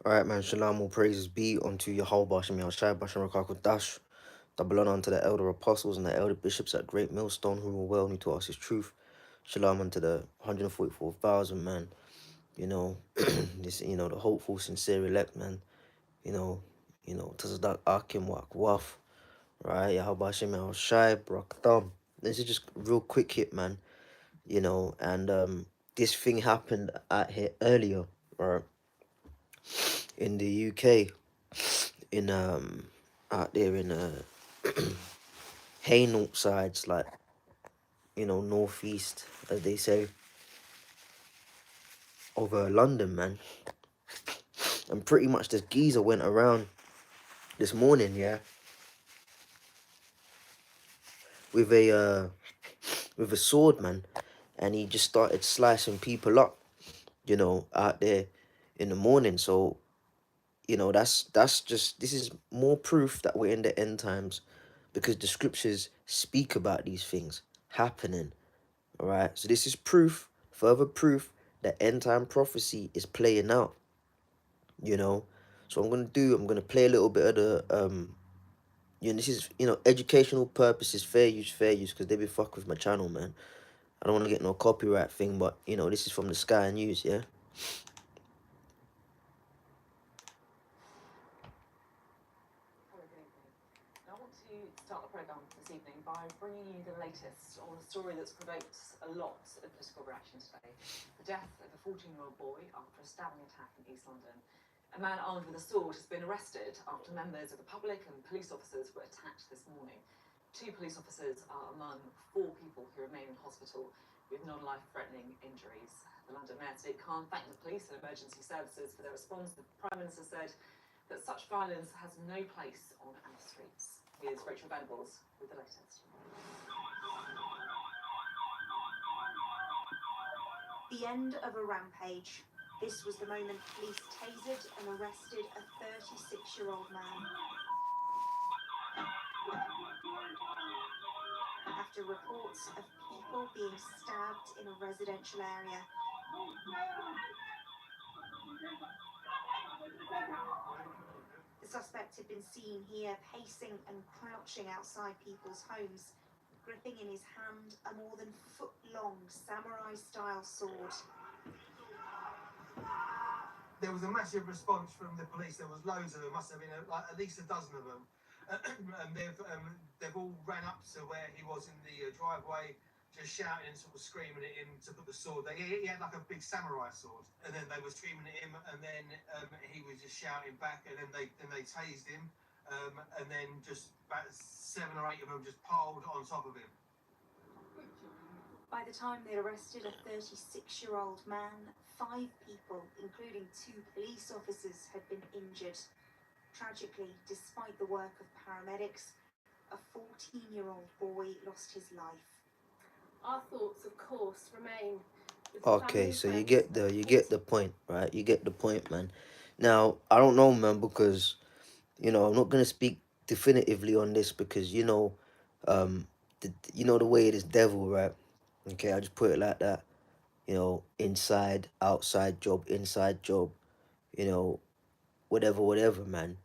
Alright, man, shalom, all praises be unto Yahweh Shem Shai Bashem Rakako Dash. Double honor unto the elder apostles and the elder bishops at Great Millstone who will well need to ask his truth. Shalom unto the 144,000, man. This, the hopeful, sincere elect, man. Tazadak Akim Wak Waf, right? Yahweh Shem Shai Brakdam. This is just a real quick hit, man. And this thing happened out here earlier, right? In the UK. In out there in Hainault sides, like northeast, as they say, of London, man. And pretty much this geezer went around this morning, yeah, with a sword, man, and he just started slicing people up, out there in the morning. So that's just, this is more proof that we're in the end times, because the scriptures speak about these things happening. All right, so this is proof, further proof that end time prophecy is playing out. So I'm gonna play a little bit of the this is educational purposes, fair use, because they be fuck with my channel, man. I don't want to get no copyright thing, but this is from the Sky News, yeah. I want to start the programme this evening by bringing you the latest on a story that's provoked a lot of political reaction today. The death of a 14-year-old boy after a stabbing attack in East London. A man armed with a sword has been arrested after members of the public and police officers were attacked this morning. 2 police officers are among 4 people who remain in hospital with non-life-threatening injuries. The London Mayor Sadiq Khan thanked the police and emergency services for their response. The Prime Minister said that such violence has no place on our streets. Here's Rachel Venables with the latest. The end of a rampage. This was the moment police tasered and arrested a 36-year-old man. After reports of people being stabbed in a residential area. The suspect had been seen here pacing and crouching outside people's homes, gripping in his hand a more than foot-long samurai-style sword. There was a massive response from the police. There was loads of them. Must have been like at least a dozen of them. And they've all ran up to where he was in the driveway, just shouting and sort of screaming at him to put the sword there. He had like a big samurai sword, and then they were screaming at him, and then he was just shouting back, and then they tased him, and then just about 7 or 8 of them just piled on top of him. By the time they arrested a 36-year-old man, 5 people, including 2 police officers, had been injured. Tragically, despite the work of paramedics, a 14-year-old boy lost his life. Our thoughts, of course, remain with the Okay, family so you and get the point, right? You get the point, man. Now I don't know, man, because I'm not gonna speak definitively on this, because the way it is devil, right? Okay, I just put it like that. Inside, outside job, inside job, whatever, man.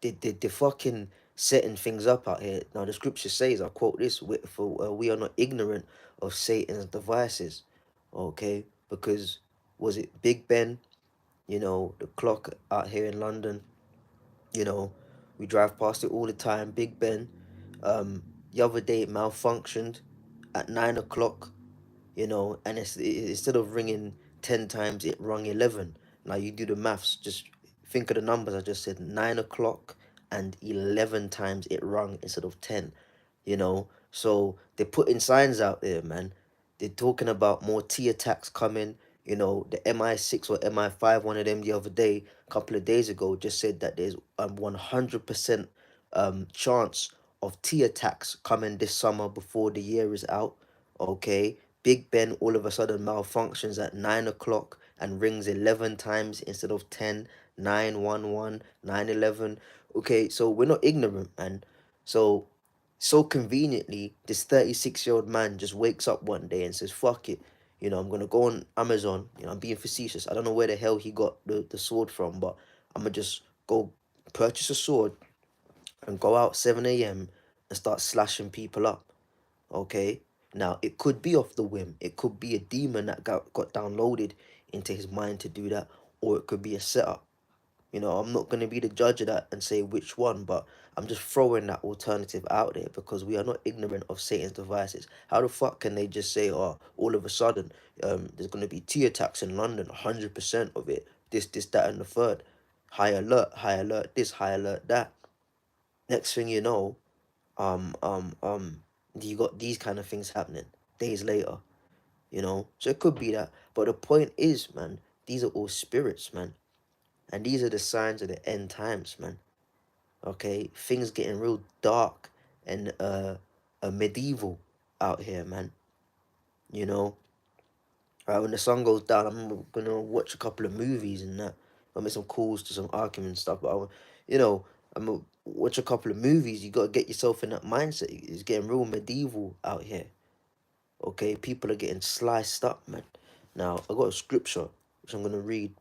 They're fucking setting things up out here. Now, the scripture says, I quote this, we are not ignorant of Satan's devices, okay? Because, was it Big Ben, the clock out here in London, we drive past it all the time, Big Ben. The other day it malfunctioned at 9 o'clock, and instead of ringing 10 times, it rung 11. Now you do the maths, just think of the numbers I just said. 9 o'clock and 11 times it rung instead of 10. So they're putting signs out there, man. They're talking about more T attacks coming. The MI6 or MI5, one of them the other day, a couple of days ago, just said that there's 100% chance of T attacks coming this summer before the year is out. Okay, Big Ben all of a sudden malfunctions at 9 o'clock and rings 11 times instead of 10, 911, 911. Okay, so we're not ignorant, man. So conveniently, this 36-year-old man just wakes up one day and says, fuck it. You know, I'm gonna go on Amazon. You know, I'm being facetious. I don't know where the hell he got the sword from, but I'm gonna just go purchase a sword and go out 7 a.m. and start slashing people up. Okay? Now, it could be off the whim. It could be a demon that got downloaded into his mind to do that, or it could be a setup. You know, I'm not going to be the judge of that and say which one, but I'm just throwing that alternative out there because we are not ignorant of Satan's devices. How the fuck can they just say, oh, all of a sudden, there's going to be T attacks in London, 100% of it, this, that, and the third. High alert this, high alert that. Next thing you know, um, um, um, you got these kind of things happening days later, you know? So it could be that. But the point is, man, these are all spirits, man. And these are the signs of the end times, man. Okay? Things getting real dark and medieval out here, man. You know? Right, when the sun goes down, I'm gonna watch a couple of movies and that. I'll make some calls to some argument and stuff, but you know, I'm gonna watch a couple of movies. You gotta get yourself in that mindset. It's getting real medieval out here. Okay, people are getting sliced up, man. Now I got a scripture which I'm gonna read.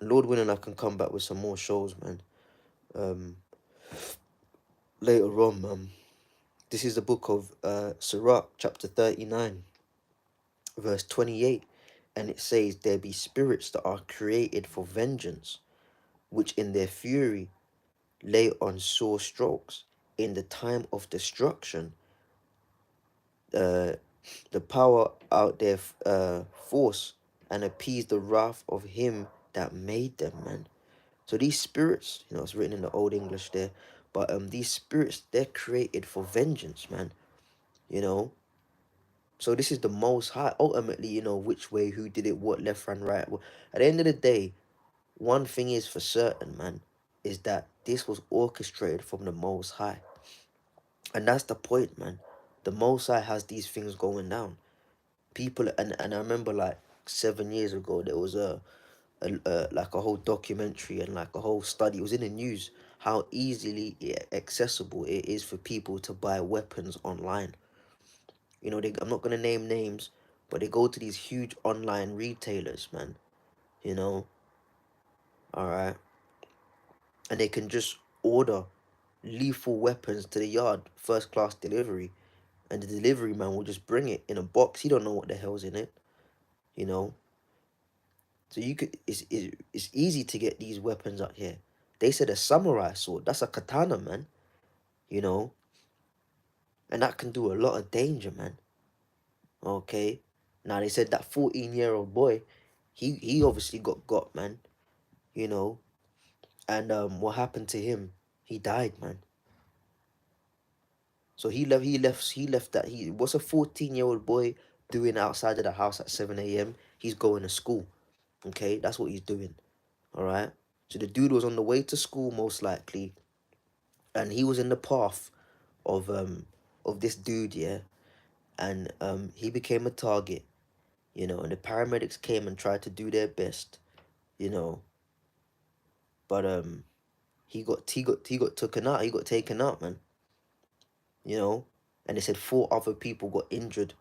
Lord willing, I can come back with some more shows, man. Later on, man. This is the book of Sirach, chapter 39, verse 28, and it says, "There be spirits that are created for vengeance, which in their fury lay on sore strokes. In the time of destruction, the power out their force and appease the wrath of him that made them," man. So these spirits, you know, it's written in the Old English there, but these spirits, they're created for vengeance, man. You know. So this is the Most High. Ultimately, you know, which way, who did it, what, left and right. Well, at the end of the day, one thing is for certain, man, is that this was orchestrated from the Most High. And that's the point, man. The Most High has these things going down. People, and I remember like 7 years ago, there was like a whole documentary and like a whole study. It was in the news how easily accessible it is for people to buy weapons online. You know, I'm not gonna name names, but they go to these huge online retailers, man. You know, all right, and they can just order lethal weapons to the yard, first class delivery, and the delivery man will just bring it in a box. He don't know what the hell's in it, you know. So you could, it's easy to get these weapons out here. They said a samurai sword. That's a katana, man. You know, and that can do a lot of danger, man. Okay. Now they said that 14-year-old boy, he obviously got, man. You know, and what happened to him? He died, man. So he left that. What's a 14-year-old boy doing outside of the house at 7 a.m.? He's going to school. Okay, that's what he's doing. All right. So the dude was on the way to school most likely, and he was in the path of this dude, yeah, and he became a target, you know, and the paramedics came and tried to do their best, you know, but he got taken out. He got taken out, man. You know, and they said 4 other people got injured.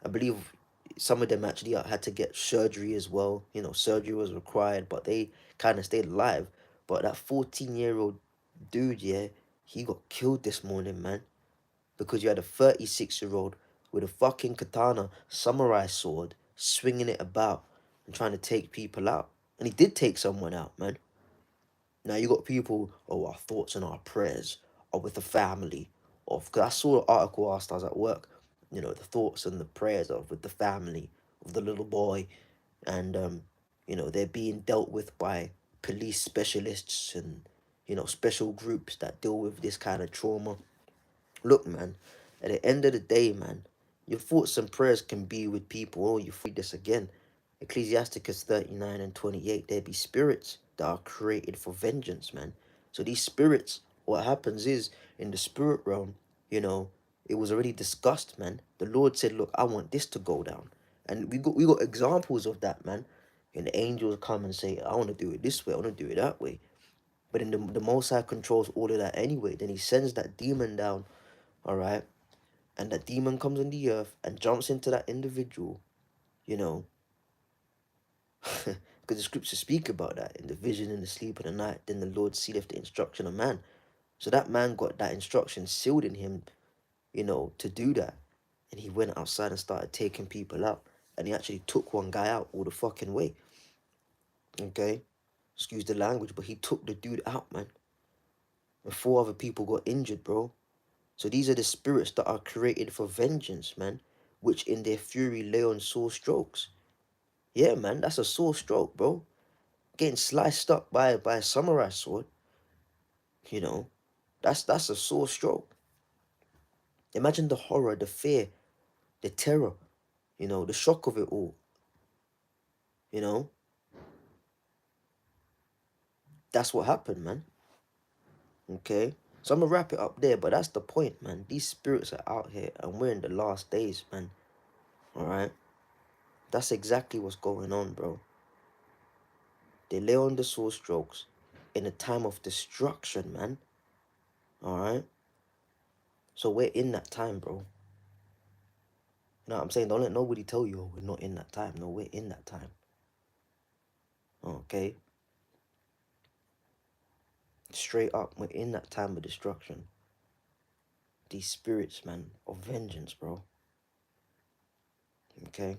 I believe some of them actually had to get surgery as well. You know, surgery was required, but they kind of stayed alive. But that 14-year-old dude, yeah, he got killed this morning, man. Because you had a 36-year-old with a fucking katana, samurai sword, swinging it about and trying to take people out. And he did take someone out, man. Now you got people, oh, our thoughts and our prayers are with the family of, because I saw an article whilst I was at work, you know, the thoughts and the prayers of with the family of the little boy, and you know, they're being dealt with by police specialists and, you know, special groups that deal with this kind of trauma. Look, man, at the end of the day, man, your thoughts and prayers can be with people. Oh, you read this again. Ecclesiasticus 39 and 28. There be spirits that are created for vengeance, man. So these spirits, what happens is, in the spirit realm, you know, it was already discussed, man. The Lord said, look, I want this to go down. And we got examples of that, man. And the angels come and say, I want to do it this way, I want to do it that way. But in the Most High controls all of that anyway. Then he sends that demon down, all right? And that demon comes on the earth and jumps into that individual, you know, because the scriptures speak about that in the vision, in the sleep of the night. Then the Lord sealeth the instruction of man. So that man got that instruction sealed in him, you know, to do that. And he went outside and started taking people out. And he actually took one guy out all the fucking way. Okay? Excuse the language, but he took the dude out, man. And 4 other people got injured, bro. So these are the spirits that are created for vengeance, man. Which in their fury lay on sore strokes. Yeah, man, that's a sore stroke, bro. Getting sliced up by a samurai sword, you know, that's a sore stroke. Imagine the horror, the fear, the terror, you know, the shock of it all, you know. That's what happened, man. Okay? So I'm gonna wrap it up there, but that's the point, man. These spirits are out here and we're in the last days, man. Alright? That's exactly what's going on, bro. They lay on the sore strokes in a time of destruction, man. Alright? So we're in that time, bro. You know what I'm saying? Don't let nobody tell you, oh, we're not in that time. No, we're in that time. Okay? Straight up, we're in that time of destruction. These spirits, man, of vengeance, bro. Okay?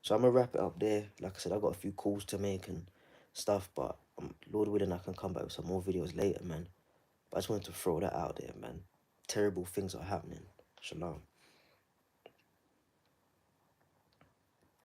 So I'm going to wrap it up there. Like I said, I got a few calls to make and stuff, but Lord willing, I can come back with some more videos later, man. But I just wanted to throw that out there, man. Terrible things are happening. Shalom.